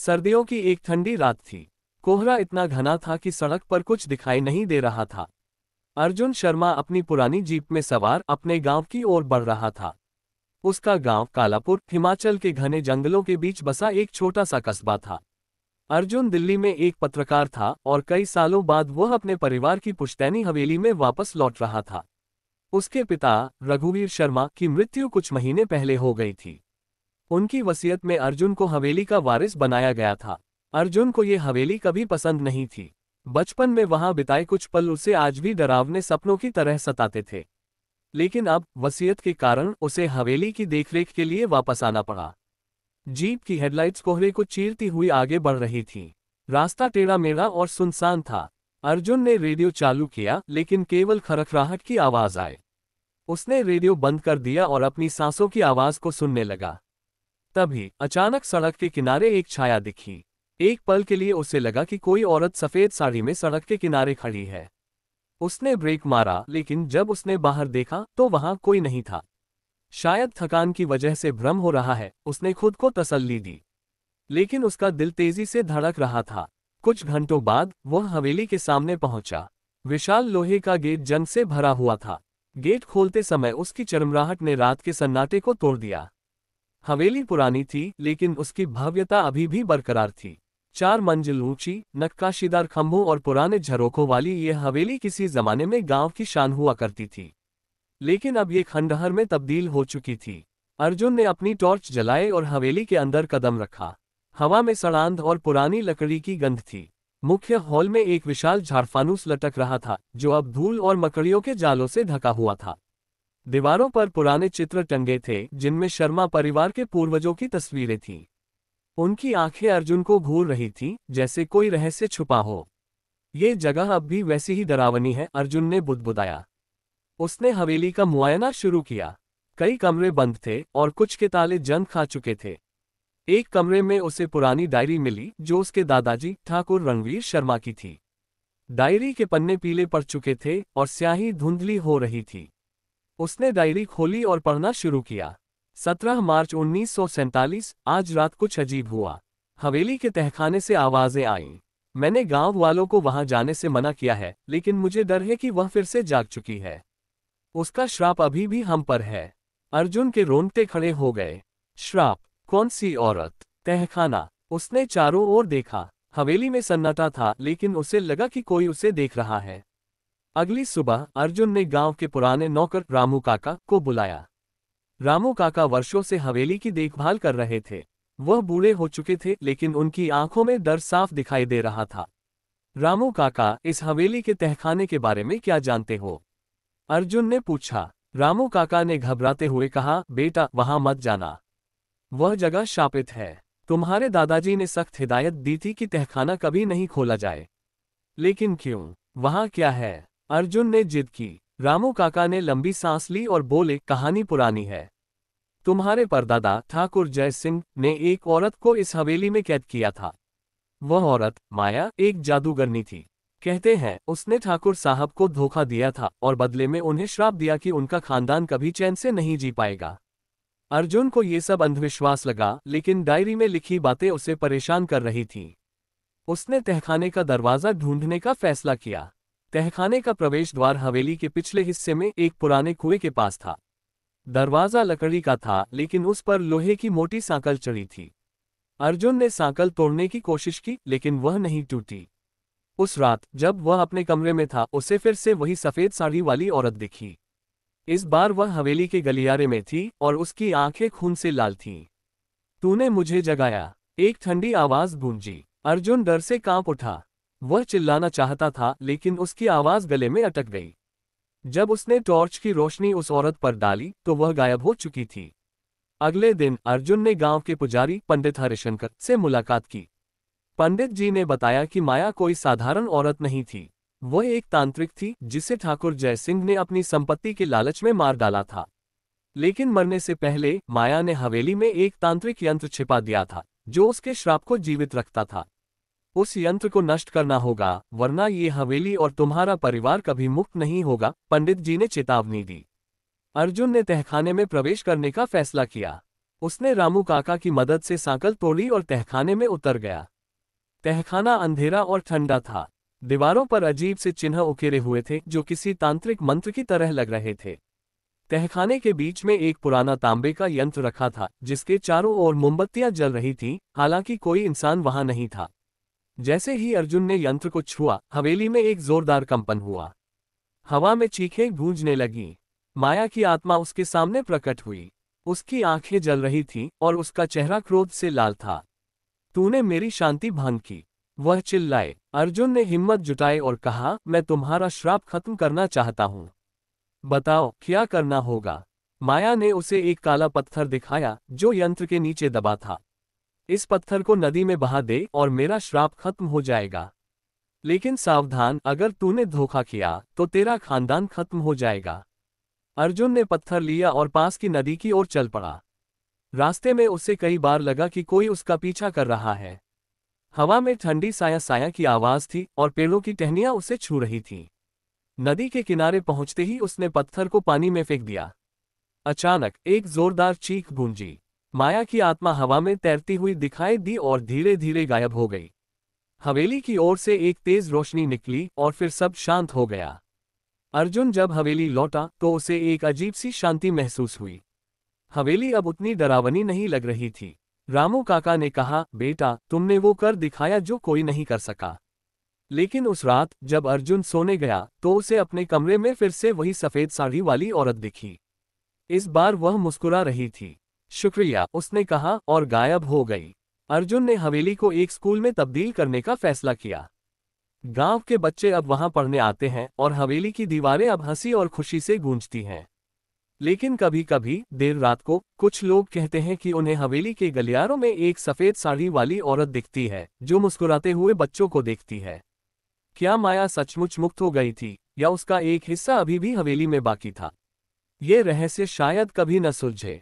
सर्दियों की एक ठंडी रात थी। कोहरा इतना घना था कि सड़क पर कुछ दिखाई नहीं दे रहा था। अर्जुन शर्मा अपनी पुरानी जीप में सवार अपने गांव की ओर बढ़ रहा था। उसका गांव कालापुर हिमाचल के घने जंगलों के बीच बसा एक छोटा सा कस्बा था। अर्जुन दिल्ली में एक पत्रकार था और कई सालों बाद वह अपने परिवार की पुश्तैनी हवेली में वापस लौट रहा था। उसके पिता रघुवीर शर्मा की मृत्यु कुछ महीने पहले हो गई थी। उनकी वसीयत में अर्जुन को हवेली का वारिस बनाया गया था। अर्जुन को ये हवेली कभी पसंद नहीं थी। बचपन में वहां बिताए कुछ पल उसे आज भी डरावने सपनों की तरह सताते थे। लेकिन अब वसीयत के कारण उसे हवेली की देखरेख के लिए वापस आना पड़ा। जीप की हेडलाइट्स कोहरे को चीरती हुई आगे बढ़ रही थीं। रास्ता टेढ़ा मेढ़ा और सुनसान था। अर्जुन ने रेडियो चालू किया लेकिन केवल खरखराहट की आवाज आए। उसने रेडियो बंद कर दिया और अपनी सांसों की आवाज को सुनने लगा। तभी अचानक सड़क के किनारे एक छाया दिखी। एक पल के लिए उसे लगा कि कोई औरत सफेद साड़ी में सड़क के किनारे खड़ी है। उसने ब्रेक मारा लेकिन जब उसने बाहर देखा तो वहां कोई नहीं था। शायद थकान की वजह से भ्रम हो रहा है, उसने खुद को तसल्ली दी। लेकिन उसका दिल तेजी से धड़क रहा था। कुछ घंटों बाद वह हवेली के सामने पहुंचा। विशाल लोहे का गेट जंग से भरा हुआ था। गेट खोलते समय उसकी चरमराहट ने रात के सन्नाटे को तोड़ दिया। हवेली पुरानी थी लेकिन उसकी भव्यता अभी भी बरकरार थी। 4 मंजिल ऊंची, नक्काशीदार खंभों और पुराने झरोखों वाली यह हवेली किसी जमाने में गांव की शान हुआ करती थी। लेकिन अब ये खंडहर में तब्दील हो चुकी थी। अर्जुन ने अपनी टॉर्च जलाए और हवेली के अंदर कदम रखा। हवा में सड़ांध और पुरानी लकड़ी की गंध थी। मुख्य हॉल में एक विशाल झाड़फानूस लटक रहा था जो अब धूल और मकड़ियों के जालों से ढका हुआ था। दीवारों पर पुराने चित्र टंगे थे जिनमें शर्मा परिवार के पूर्वजों की तस्वीरें थीं। उनकी आंखें अर्जुन को घूर रही थीं, जैसे कोई रहस्य छुपा हो। ये जगह अब भी वैसी ही डरावनी है, अर्जुन ने बुदबुदाया। उसने हवेली का मुआयना शुरू किया। कई कमरे बंद थे और कुछ के ताले जंग खा चुके थे। एक कमरे में उसे पुरानी डायरी मिली जो उसके दादाजी ठाकुर रणवीर शर्मा की थी। डायरी के पन्ने पीले पड़ चुके थे और स्याही धुंधली हो रही थी। उसने डायरी खोली और पढ़ना शुरू किया। 17 मार्च 1947, आज रात कुछ अजीब हुआ। हवेली के तहखाने से आवाजें आईं। मैंने गांव वालों को वहां जाने से मना किया है, लेकिन मुझे डर है कि वह फिर से जाग चुकी है। उसका श्राप अभी भी हम पर है। अर्जुन के रोंगटे खड़े हो गए। श्राप? कौन सी औरत? तहखाना? उसने चारों ओर देखा। हवेली में सन्नाटा था लेकिन उसे लगा कि कोई उसे देख रहा है। अगली सुबह अर्जुन ने गांव के पुराने नौकर रामू काका को बुलाया। रामू काका वर्षों से हवेली की देखभाल कर रहे थे। वह बूढ़े हो चुके थे लेकिन उनकी आंखों में डर साफ दिखाई दे रहा था। रामू काका, इस हवेली के तहखाने के बारे में क्या जानते हो? अर्जुन ने पूछा। रामू काका ने घबराते हुए कहा, बेटा वहां मत जाना। वह जगह शापित है। तुम्हारे दादाजी ने सख्त हिदायत दी थी कि तहखाना कभी नहीं खोला जाए। लेकिन क्यों? वहां क्या है? अर्जुन ने जिद की। रामू काका ने लंबी सांस ली और बोले, कहानी पुरानी है। तुम्हारे परदादा ठाकुर जय सिंह ने एक औरत को इस हवेली में कैद किया था। वह औरत माया एक जादूगरनी थी। कहते हैं उसने ठाकुर साहब को धोखा दिया था और बदले में उन्हें श्राप दिया कि उनका खानदान कभी चैन से नहीं जी पाएगा। अर्जुन को ये सब अंधविश्वास लगा लेकिन डायरी में लिखी बातें उसे परेशान कर रही थीं। उसने तहखाने का दरवाजा ढूंढने का फैसला किया। तहखाने का प्रवेश द्वार हवेली के पिछले हिस्से में एक पुराने कुएं के पास था। दरवाजा लकड़ी का था लेकिन उस पर लोहे की मोटी सांकल चढ़ी थी। अर्जुन ने सांकल तोड़ने की कोशिश की लेकिन वह नहीं टूटी। उस रात जब वह अपने कमरे में था उसे फिर से वही सफेद साड़ी वाली औरत दिखी। इस बार वह हवेली के गलियारे में थी और उसकी आंखें खून से लाल थीं। तूने मुझे जगाया, एक ठंडी आवाज गूंजी। अर्जुन डर से कांप उठा। वह चिल्लाना चाहता था लेकिन उसकी आवाज गले में अटक गई। जब उसने टॉर्च की रोशनी उस औरत पर डाली तो वह गायब हो चुकी थी। अगले दिन अर्जुन ने गांव के पुजारी पंडित हरिशंकर से मुलाकात की। पंडित जी ने बताया कि माया कोई साधारण औरत नहीं थी। वह एक तांत्रिक थी जिसे ठाकुर जय सिंह ने अपनी संपत्ति के लालच में मार डाला था। लेकिन मरने से पहले माया ने हवेली में एक तांत्रिक यंत्र छिपा दिया था जो उसके श्राप को जीवित रखता था। उस यंत्र को नष्ट करना होगा वरना ये हवेली और तुम्हारा परिवार कभी मुक्त नहीं होगा, पंडित जी ने चेतावनी दी। अर्जुन ने तहखाने में प्रवेश करने का फैसला किया। उसने रामू काका की मदद से सांकल तोड़ी और तहखाने में उतर गया। तहखाना अंधेरा और ठंडा था। दीवारों पर अजीब से चिन्ह उकेरे हुए थे जो किसी तांत्रिक मंत्र की तरह लग रहे थे। तहखाने के बीच में एक पुराना तांबे का यंत्र रखा था जिसके चारों ओर मोमबत्तियां जल रही थीं, हालांकि कोई इंसान वहां नहीं था। जैसे ही अर्जुन ने यंत्र को छुआ, हवेली में एक जोरदार कंपन हुआ। हवा में चीखें गूंजने लगीं। माया की आत्मा उसके सामने प्रकट हुई। उसकी आंखें जल रही थीं और उसका चेहरा क्रोध से लाल था। तूने मेरी शांति भंग की, वह चिल्लाए। अर्जुन ने हिम्मत जुटाई और कहा, मैं तुम्हारा श्राप खत्म करना चाहता हूं। बताओ क्या करना होगा। माया ने उसे एक काला पत्थर दिखाया जो यंत्र के नीचे दबा था। इस पत्थर को नदी में बहा दे और मेरा श्राप खत्म हो जाएगा। लेकिन सावधान, अगर तूने धोखा किया तो तेरा खानदान खत्म हो जाएगा। अर्जुन ने पत्थर लिया और पास की नदी की ओर चल पड़ा। रास्ते में उसे कई बार लगा कि कोई उसका पीछा कर रहा है। हवा में ठंडी साया साया की आवाज थी और पेड़ों की टहनियां उसे छू रही थीं। नदी के किनारे पहुंचते ही उसने पत्थर को पानी में फेंक दिया। अचानक एक जोरदार चीख गूंजी। माया की आत्मा हवा में तैरती हुई दिखाई दी और धीरे धीरे गायब हो गई। हवेली की ओर से एक तेज रोशनी निकली और फिर सब शांत हो गया। अर्जुन जब हवेली लौटा तो उसे एक अजीब सी शांति महसूस हुई। हवेली अब उतनी डरावनी नहीं लग रही थी। रामू काका ने कहा, बेटा तुमने वो कर दिखाया जो कोई नहीं कर सका। लेकिन उस रात जब अर्जुन सोने गया तो उसे अपने कमरे में फिर से वही सफेद साड़ी वाली औरत दिखी। इस बार वह मुस्कुरा रही थी। शुक्रिया, उसने कहा और गायब हो गई। अर्जुन ने हवेली को एक स्कूल में तब्दील करने का फैसला किया। गांव के बच्चे अब वहां पढ़ने आते हैं और हवेली की दीवारें अब हंसी और खुशी से गूंजती हैं। लेकिन कभी कभी देर रात को कुछ लोग कहते हैं कि उन्हें हवेली के गलियारों में एक सफेद साड़ी वाली औरत दिखती है जो मुस्कुराते हुए बच्चों को देखती है। क्या माया सचमुच मुक्त हो गई थी या उसका एक हिस्सा अभी भी हवेली में बाकी था? ये रहस्य शायद कभी न सुलझे।